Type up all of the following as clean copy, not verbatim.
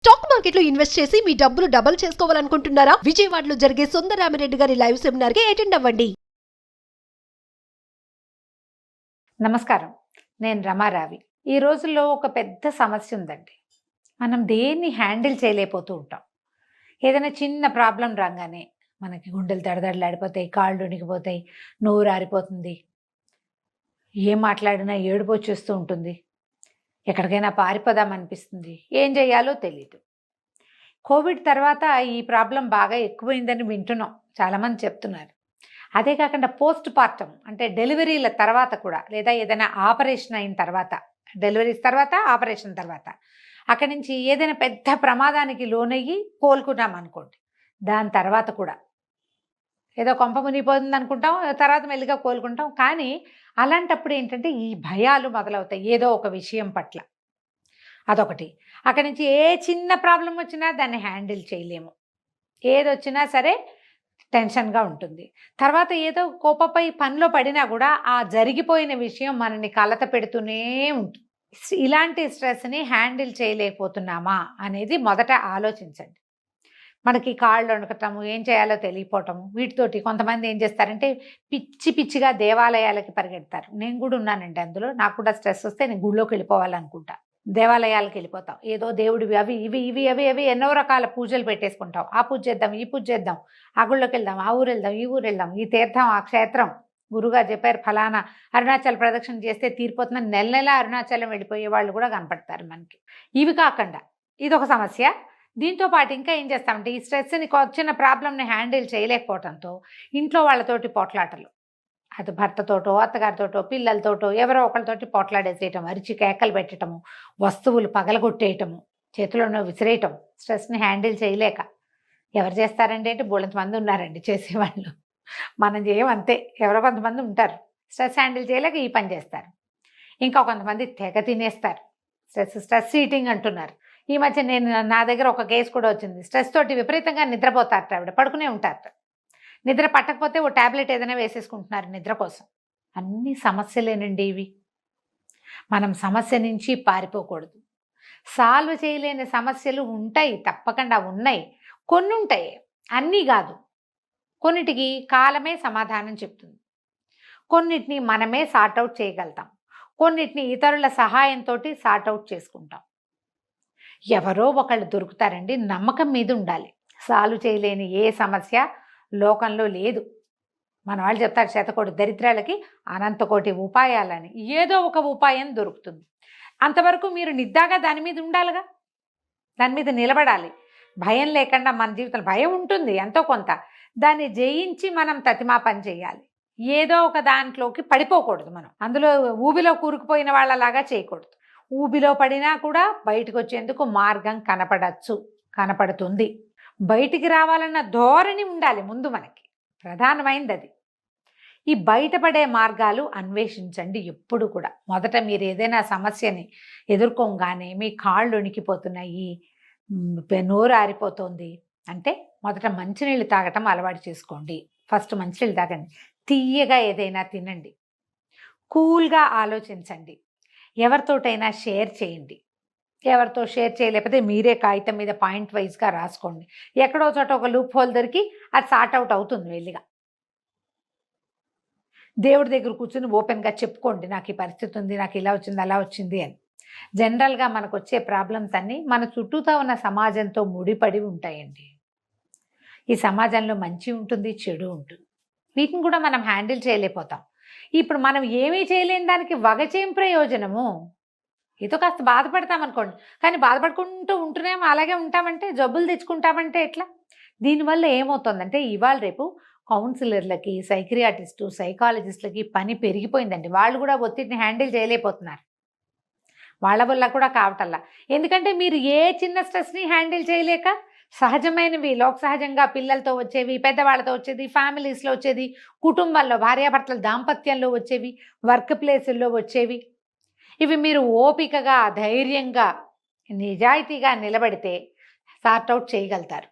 Stock మార్కెట్లో invest చేసి మీ డబ్బులు డబుల్ చేసుకోవాలనుకుంటున్నారా? విజయవాడలో జరిగే సుందరరామిరెడ్డి గారి లైవ్ సెమినార్ కి అటెండ్ అవ్వండి. నమస్కారం, నేను రమారావి. ఈ రోజుల్లో ఒక పెద్ద సమస్య ఉందండి. మనం దేన్ని హ్యాండిల్ చేయలేకపోతూ ఉంటాం. ఏదైనా చిన్న ప్రాబ్లం రాగానే మనకి గుండెలు దడదడలాడిపోతాయి, కాళ్ళు వణికిపోతాయి, నోరు ఆరిపోతుంది, ఏం మాట్లాడినా ఏడుపు వచ్చేస్తూ ఉంటుంది, ఎక్కడికైనా పారిపోదామనిపిస్తుంది, ఏం చేయాలో తెలియదు. కోవిడ్ తర్వాత ఈ ప్రాబ్లం బాగా ఎక్కువైందని వింటున్నాం, చాలామంది చెప్తున్నారు. అదే కాకుండా పోస్ట్ పార్టం అంటే డెలివరీల తర్వాత కూడా, లేదా ఏదైనా ఆపరేషన్ అయిన తర్వాత, డెలివరీస్ తర్వాత ఆపరేషన్ తర్వాత అక్కడి నుంచి ఏదైనా పెద్ద ప్రమాదానికి లోనయ్యి కోలుకున్నాం అనుకోండి, దాని తర్వాత కూడా ఏదో కొంప మునిగిపోతుంది అనుకుంటాం, తర్వాత మెల్లిగా కోలుకుంటాం. కానీ అలాంటప్పుడు ఏంటంటే ఈ భయాలు మొదలవుతాయి ఏదో ఒక విషయం పట్ల. అదొకటి. అక్కడి నుంచి ఏ చిన్న ప్రాబ్లం వచ్చినా దాన్ని హ్యాండిల్ చేయలేము, ఏదొచ్చినా సరే టెన్షన్గా ఉంటుంది. తర్వాత ఏదో కోపపై పనిలో పడినా కూడా ఆ జరిగిపోయిన విషయం మనని కలత పెడుతూనే ఉంటుంది. ఇలాంటి స్ట్రెస్ని హ్యాండిల్ చేయలేకపోతున్నామా అనేది మొదట ఆలోచించండి. మనకి కాళ్ళు వణకటము, ఏం చేయాలో తెలియపోవటము, వీటితోటి కొంతమంది ఏం చేస్తారంటే పిచ్చి పిచ్చిగా దేవాలయాలకి పరిగెడతారు. నేను కూడా ఉన్నానండి అందులో. నాకు కూడా స్ట్రెస్ వస్తే నేను గుళ్ళోకి వెళ్ళిపోవాలనుకుంటా, దేవాలయాలకు వెళ్ళిపోతాం. ఏదో దేవుడివి అవి ఇవి ఇవి అవి అవి ఎన్నో రకాల పూజలు పెట్టేసుకుంటాం. ఆ పూజ చేద్దాం, ఈ పూజ చేద్దాం, ఆ గుళ్ళోకి వెళ్దాం, ఆ ఊరు వెళ్దాం, ఈ ఊరు వెళ్దాం, ఈ తీర్థం, ఆ క్షేత్రం, గురుగారు చెప్పారు ఫలానా అరుణాచల్ ప్రదక్షిణ చేస్తే తీరిపోతున్న నెల నెల అరుణాచలం వెళ్ళిపోయే వాళ్ళు కూడా కనపడతారు మనకి. ఇవి కాకుండా ఇదొక సమస్య. దీంతో పాటు ఇంకా ఏం చేస్తామంటే ఈ స్ట్రెస్ని, వచ్చిన ప్రాబ్లమ్ని హ్యాండిల్ చేయలేకపోవడంతో ఇంట్లో వాళ్ళతోటి పోట్లాటలు, అది భర్తతోటో అత్తగారితోటో పిల్లలతోటో ఎవరో ఒకరితోటి పోట్లాడేసేయటం, అరిచి కేకలు పెట్టడము, వస్తువులు పగలగొట్టేయటము, చేతులను విసిరేయటం, స్ట్రెస్ని హ్యాండిల్ చేయలేక. ఎవరు చేస్తారండి అంటే బోళ్ళంత మంది ఉన్నారండి చేసేవాళ్ళు. మనం చేయమంతే, ఎవరో కొంతమంది ఉంటారు స్ట్రెస్ హ్యాండిల్ చేయలేక ఈ పని చేస్తారు. ఇంకా కొంతమంది తెగ తినేస్తారు, స్ట్రెస్ ఈటింగ్ అంటున్నారు. ఈ మధ్య నా దగ్గర ఒక కేసు కూడా వచ్చింది. స్ట్రెస్ తోటి విపరీతంగా నిద్రపోతారట ఆవిడ, పడుకునే ఉంటారట. నిద్ర పట్టకపోతే ఓ ట్యాబ్లెట్ ఏదైనా వేసేసుకుంటున్నారు నిద్ర కోసం. అన్ని సమస్యలేనండి ఇవి. మనం సమస్య నుంచి పారిపోకూడదు. సాల్వ్ చేయలేని సమస్యలు ఉంటాయి, తప్పకుండా ఉన్నాయి. కొన్ని ఉంటాయి, అన్నీ కాదు. కొన్నిటికి కాలమే సమాధానం చెప్తుంది, కొన్నిటిని మనమే సార్ట్అవుట్ చేయగలుగుతాం, కొన్నిటిని ఇతరుల సహాయంతో సార్ట్అవుట్ చేసుకుంటాం. ఎవరో ఒకళ్ళు దొరుకుతారండి, నమ్మకం మీద ఉండాలి. సాల్వ్ చేయలేని ఏ సమస్య లోకంలో లేదు. మన వాళ్ళు చెప్తారు శతకోటి దరిద్రాలకి అనంతకోటి ఉపాయాలని. ఏదో ఒక ఉపాయం దొరుకుతుంది. అంతవరకు మీరు నిద్దాగా దాని మీద ఉండాలిగా, దాని మీద నిలబడాలి. భయం లేకుండా మన జీవితంలో భయం ఉంటుంది ఎంతో కొంత, దాన్ని జయించి మనం తతిమా పని చేయాలి. ఏదో ఒక దాంట్లోకి పడిపోకూడదు. మనం అందులో ఊబిలో కూరుకుపోయిన వాళ్ళలాగా చేయకూడదు. ఊబిలో పడినా కూడా బయటకు వచ్చేందుకు మార్గం కనపడుతుంది. బయటికి రావాలన్న ధోరణి ఉండాలి ముందు మనకి, ప్రధానమైనది అది. ఈ బయటపడే మార్గాలు అన్వేషించండి ఎప్పుడు కూడా. మొదట మీరు ఏదైనా సమస్యని ఎదుర్కోగానే మీ కాళ్ళు వణికిపోతున్నాయి, నోరు ఆరిపోతుంది అంటే మొదట మంచినీళ్ళు తాగటం అలవాటు చేసుకోండి. ఫస్ట్ మంచినీళ్ళు తాగండి, తీయగా ఏదైనా తినండి, కూల్గా ఆలోచించండి, ఎవరితోటైనా షేర్ చేయండి. ఎవరితో షేర్ చేయలేకపోతే మీరే కాగితం మీద పాయింట్ వైజ్గా రాసుకోండి. ఎక్కడో చోట ఒక లూప్ హోల్ దొరికి అది సార్ట్అవుట్ అవుతుంది వెళ్ళిగా. దేవుడి దగ్గర కూర్చుని ఓపెన్గా చెప్పుకోండి, నాకు ఈ పరిస్థితి ఉంది, నాకు ఇలా వచ్చింది అలా వచ్చింది అని. జనరల్గా మనకు వచ్చే ప్రాబ్లమ్స్ అన్నీ మన చుట్టూతో ఉన్న సమాజంతో ముడిపడి ఉంటాయండి. ఈ సమాజంలో మంచి ఉంటుంది, చెడు ఉంటుంది. వీటిని కూడా మనం హ్యాండిల్ చేయలేకపోతాం. ఇప్పుడు మనం ఏమీ చేయలేని దానికి వగచేం ప్రయోజనము? ఏదో కాస్త బాధపడతామనుకోండి, కానీ బాధపడుకుంటూ ఉంటూనేమో అలాగే ఉంటామంటే, జబ్బులు తెచ్చుకుంటామంటే ఎట్లా? దీనివల్ల ఏమవుతుందంటే ఇవాళ రేపు కౌన్సిలర్లకి, సైక్రియాటిస్టు, సైకాలజిస్టులకి పని పెరిగిపోయిందండి. వాళ్ళు కూడా ఒత్తిడిని హ్యాండిల్ చేయలేకపోతున్నారు. వాళ్ళ వల్ల కూడా కావటల్లా. ఎందుకంటే మీరు ఏ చిన్న స్ట్రెస్ని హ్యాండిల్ చేయలేక, సహజమైనవి లోక సహజంగా పిల్లలతో వచ్చేవి, పెద్దవాళ్ళతో వచ్చేది, ఫ్యామిలీస్లో వచ్చేది, కుటుంబాల్లో భార్యాభర్తల దాంపత్యంలో వచ్చేవి, వర్క్ ప్లేసుల్లో వచ్చేవి, ఇవి మీరు ఓపికగా, ధైర్యంగా, నిజాయితీగా నిలబడితే సార్ట్అవుట్ చేయగలుగుతారు.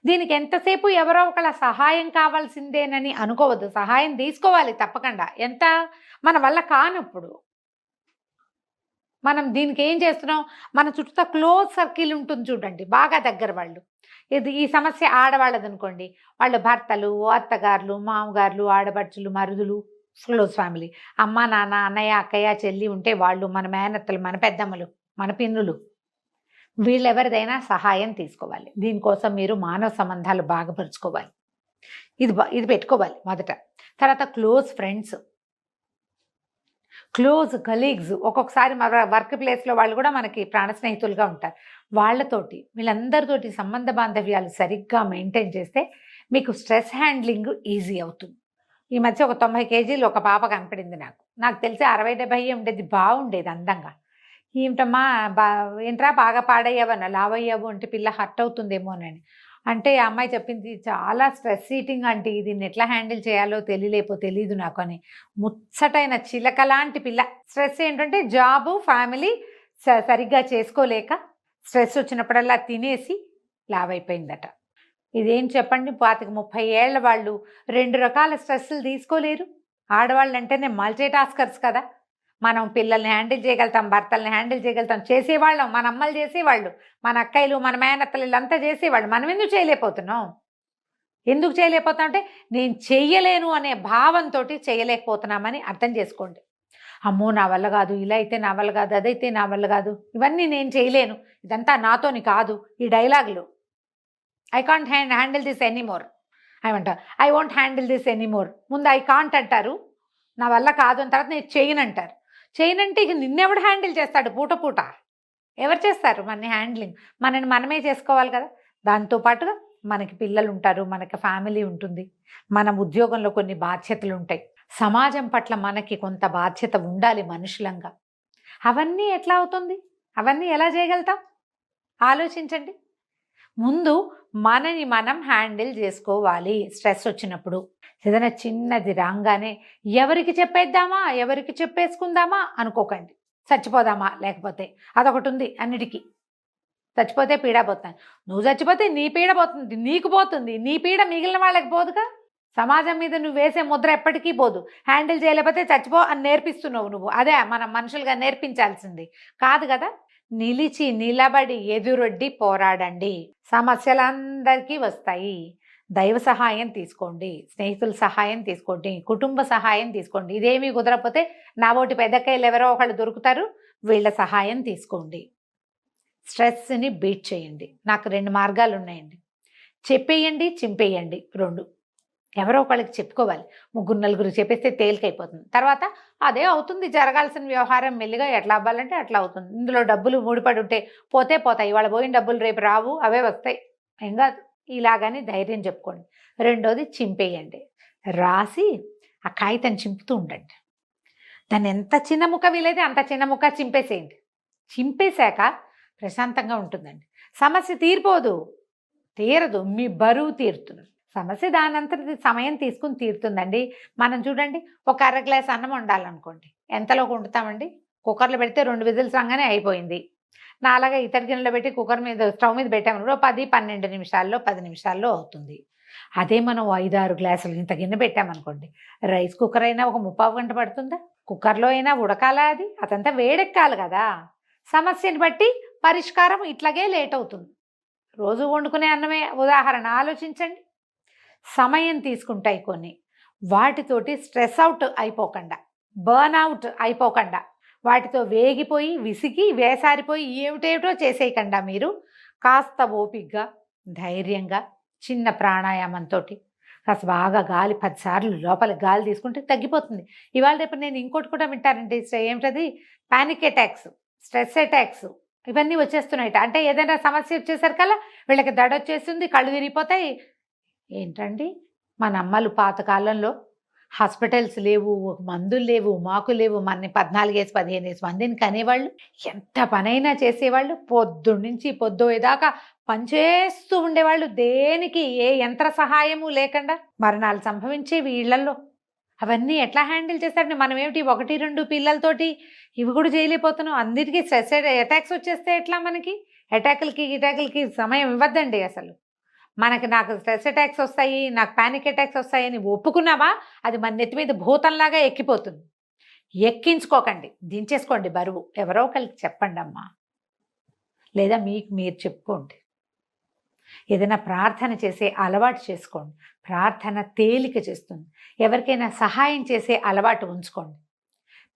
దీనికి ఎంతసేపు ఎవరో ఒకళ్ళ సహాయం కావాల్సిందేనని అనుకోవద్దు. సహాయం తీసుకోవాలి తప్పకుండా, ఎంత మన వల్ల కానప్పుడు. మనం దీనికి ఏం చేస్తున్నాం, మన చుట్టూ క్లోజ్ సర్కిల్ ఉంటుంది చూడండి, బాగా దగ్గర వాళ్ళు. ఈ సమస్య ఆడవాళ్ళది అనుకోండి, వాళ్ళ భర్తలు, అత్తగారులు, మామగారులు, ఆడపడుచులు, మరుదులు, క్లోజ్ ఫ్యామిలీ, అమ్మ నాన్న, అన్నయ్య, అక్కయ్య, చెల్లి ఉంటే వాళ్ళు, మన మేనత్తలు, మన పెద్దమ్మలు, మన పిన్నులు, వీళ్ళెవరిదైనా సహాయం తీసుకోవాలి. దీనికోసం మీరు మానవ సంబంధాలు బాగుపరుచుకోవాలి. ఇది పెట్టుకోవాలి మొదట. తర్వాత క్లోజ్ ఫ్రెండ్స్, క్లోజ్ కలీగ్స్, ఒక్కొక్కసారి మన వర్క్ ప్లేస్లో వాళ్ళు కూడా మనకి ప్రాణ స్నేహితులుగా ఉంటారు. వాళ్ళతోటి, వీళ్ళందరితోటి సంబంధ బాంధవ్యాలు సరిగ్గా మెయింటైన్ చేస్తే మీకు స్ట్రెస్ హ్యాండ్లింగ్ ఈజీ అవుతుంది. ఈ మధ్య ఒక 90 కేజీలు ఒక పాప కనపడింది నాకు తెలిసి 60-70 ఉండేది, బాగుండేది అందంగా. ఏమిటమ్మా ఏంట్రా బాగా పాడయ్యావన్నా, లావయ్యావు అంటే పిల్ల హర్ట్ అవుతుందేమోనని అంటే ఆ అమ్మాయి చెప్పింది, చాలా స్ట్రెస్ ఈటింగ్ అంటే దీన్ని ఎట్లా హ్యాండిల్ చేయాలో తెలీదు నాకు అని. ముచ్చటైన చిలక లాంటి పిల్ల. స్ట్రెస్ ఏంటంటే జాబు, ఫ్యామిలీ సరిగ్గా చేసుకోలేక స్ట్రెస్ వచ్చినప్పుడల్లా తినేసి లావైపోయిందట. ఇదేం చెప్పండి, 25-30 ఏళ్ల వాళ్ళు 2 రకాల స్ట్రెస్సులు తీసుకోలేరు. ఆడవాళ్ళు అంటేనే మల్టీ టాస్కర్స్ కదా. మనం పిల్లల్ని హ్యాండిల్ చేయగలుగుతాం, భర్తల్ని హ్యాండిల్ చేయగలుగుతాం, చేసేవాళ్ళం, మన అమ్మలు చేసేవాళ్ళు, మన అక్కయ్యలు, మన మేనత్తలు వీళ్ళంతా చేసేవాళ్ళు. మనం ఎందుకు చేయలేకపోతున్నాం? ఎందుకు చేయలేకపోతాం అంటే నేను చెయ్యలేను అనే భావంతో చేయలేకపోతున్నామని అర్థం చేసుకోండి. అమ్మో నా వల్ల కాదు, ఇలా అయితే నా వల్ల కాదు, అదైతే నా వల్ల కాదు, ఇవన్నీ నేను చేయలేను, ఇదంతా నాతోని కాదు, ఈ డైలాగులు. I can't handle this anymore ఏమంట, I won't handle this anymore. ముందు ఐ కాంట్ అంటారు, నా వల్ల కాదు అని, తర్వాత నేను చేయను అంటారు. చేయనంటే ఇక నిన్నెవడు హ్యాండిల్ చేస్తాడు? పూట ఎవరు చేస్తారు మన హ్యాండ్లింగ్? మనని మనమే చేసుకోవాలి కదా. దాంతోపాటుగా మనకి పిల్లలు ఉంటారు, మనకి ఫ్యామిలీ ఉంటుంది, మన ఉద్యోగంలో కొన్ని బాధ్యతలు ఉంటాయి, సమాజం పట్ల మనకి కొంత బాధ్యత ఉండాలి మనుషులంగా. అవన్నీ ఎట్లా అవుతుంది? అవన్నీ ఎలా చేయగలుగుతాం? ఆలోచించండి. ముందు మనని మనం హ్యాండిల్ చేసుకోవాలి. స్ట్రెస్ వచ్చినప్పుడు ఏదైనా చిన్నది రాగానే ఎవరికి చెప్పేద్దామా, ఎవరికి చెప్పేసుకుందామా అనుకోకండి. చచ్చిపోదామా, లేకపోతే అదొకటి ఉంది అన్నిటికీ. చచ్చిపోతే పీడ పోతాను, నువ్వు చచ్చిపోతే నీ పీడ పోతుంది, నీకు పోతుంది, నీ పీడ మిగిలిన వాళ్ళకి పోదుగా. సమాజం మీద నువ్వు వేసే ముద్ర ఎప్పటికీ పోదు. హ్యాండిల్ చేయలేకపోతే చచ్చిపో అని నేర్పిస్తున్నావు నువ్వు. అదే మనం మనుషులుగా నేర్పించాల్సింది కాదు కదా. నిలిచి నిలబడి ఎదురొడ్డి పోరాడండి. సమస్యలందరికీ వస్తాయి. దైవ సహాయం తీసుకోండి, స్నేహితుల సహాయం తీసుకోండి, కుటుంబ సహాయం తీసుకోండి. ఇదేమీ కుదరకపోతే నా ఓటి పెద్దకాయలు ఎవరో ఒకళ్ళు దొరుకుతారు, వీళ్ళ సహాయం తీసుకోండి. స్ట్రెస్ని బీట్ చేయండి. నాకు 2 మార్గాలు ఉన్నాయండి. చెప్పేయండి, చింపేయండి, 2. ఎవరో ఒకళ్ళకి చెప్పుకోవాలి. 3-4 చెప్పేస్తే తేలికైపోతుంది. తర్వాత అదే అవుతుంది, జరగాల్సిన వ్యవహారం మెల్లిగా ఎట్లా అవ్వాలంటే అట్లా అవుతుంది. ఇందులో డబ్బులు ముడిపడి ఉంటే పోతే పోతాయి, ఇవాళ పోయిన డబ్బులు రేపు రావు, అవే వస్తాయి, ఏం కాదు, ఇలాగని ధైర్యం చెప్పుకోండి. 2వది చింపేయండి. రాసి ఆ కాగితం చింపుతూ ఉండండి. దాన్ని ఎంత చిన్న ముక్క వీలైతే అంత చిన్న ముక్క చింపేసేయండి. చింపేశాక ప్రశాంతంగా ఉంటుందండి. సమస్య తీరదు, మీ బరువు తీరుతుంది. సమస్య దానంతటి సమయం తీసుకుని తీరుతుందండి. మనం చూడండి, ఒక అర గ్లాస్ అన్నం వండాలనుకోండి, ఎంతలోకి వండుతామండి? కుక్కర్లో పెడితే 2 విజిల్స్ రాగానే అయిపోయింది. నాలాగా ఇతడి గిన్నెలో పెట్టి కుక్కర్ మీద స్టవ్ మీద పెట్టామనుకో 10-12 నిమిషాల్లో 10 నిమిషాల్లో అవుతుంది. అదే మనం 5-6 గ్లాసులు ఇంత గిన్నె పెట్టామనుకోండి, రైస్ కుక్కర్ అయినా ఒక 30 గంట పడుతుందా? కుక్కర్లో అయినా ఉడకాలా? అదంతా వేడెక్కాలి కదా. సమస్యని బట్టి పరిష్కారం ఇట్లాగే లేట్ అవుతుంది. రోజు వండుకునే అన్నమే ఉదాహరణ ఆలోచించండి. సమయం తీసుకుంటాయి కొన్ని. వాటితోటి స్ట్రెస్ అవుట్ అయిపోకుండా, బర్న్ అవుట్ అయిపోకుండా, వాటితో వేగిపోయి విసిగి వేసారిపోయి ఏమిటేమిటో చేసేయకుండా మీరు కాస్త ఓపికగా, ధైర్యంగా, చిన్న ప్రాణాయామంతో కాస్త బాగా గాలి 10 సార్లు లోపల గాలి తీసుకుంటే తగ్గిపోతుంది. ఇవాళ రేపు నేను ఇంకోటి కూడా వింటానంటే ఏమిటది, పానిక్ అటాక్స్, స్ట్రెస్ అటాక్స్, ఇవన్నీ వచ్చేస్తున్నాయి. అంటే ఏదైనా సమస్య వచ్చేసరికల్లా వీళ్ళకి దడ వచ్చేస్తుంది, కళ్ళు విరిగిపోతాయి. ఏంటండి, మన అమ్మలు పాతకాలంలో హాస్పిటల్స్ లేవు, మందులు లేవు, మాకు లేవు, మన 14-15 మందిని కనేవాళ్ళు, ఎంత పనైనా చేసేవాళ్ళు, పొద్దున్నుంచి పొద్దుదాకా పనిచేస్తూ ఉండేవాళ్ళు, దేనికి ఏ యంత్ర సహాయము లేకుండా. మరణాలు సంభవించేవి ఇళ్లలో. అవన్నీ ఎట్లా హ్యాండిల్ చేస్తారండి? మనం ఏమిటి 1-2 పిల్లలతోటి ఇవి కూడా చేయలేకపోతున్నాం. అందరికీ స్ట్రెస్ అటాక్స్ వచ్చేస్తే ఎట్లా? మనకి అటాకులకి సమయం ఇవ్వద్దండి అసలు. నాకు స్ట్రెస్ అటాక్స్ వస్తాయి, నాకు పానిక్ అటాక్స్ వస్తాయని ఒప్పుకున్నావా, అది మన నెత్తి మీద భూతంలాగా ఎక్కిపోతుంది. ఎక్కించుకోకండి, దించేసుకోండి బరువు. ఎవరో ఒకరికి చెప్పండి అమ్మా, లేదా మీకు మీరు చెప్పుకోండి. ఏదైనా ప్రార్థన చేసే అలవాటు చేసుకోండి. ప్రార్థన తేలిక చేస్తుంది. ఎవరికైనా సహాయం చేసే అలవాటు ఉంచుకోండి.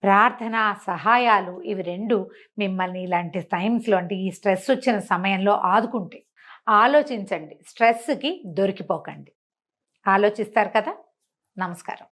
ప్రార్థన, సహాయాలు ఇవి రెండు మిమ్మల్ని ఇలాంటి టైమ్స్లో, అంటే ఈ స్ట్రెస్ వచ్చిన సమయంలో ఆదుకుంటే. ఆలోచించండి, స్ట్రెస్కి దొరికిపోకండి. ఆలోచిస్తారు కదా. నమస్కారం.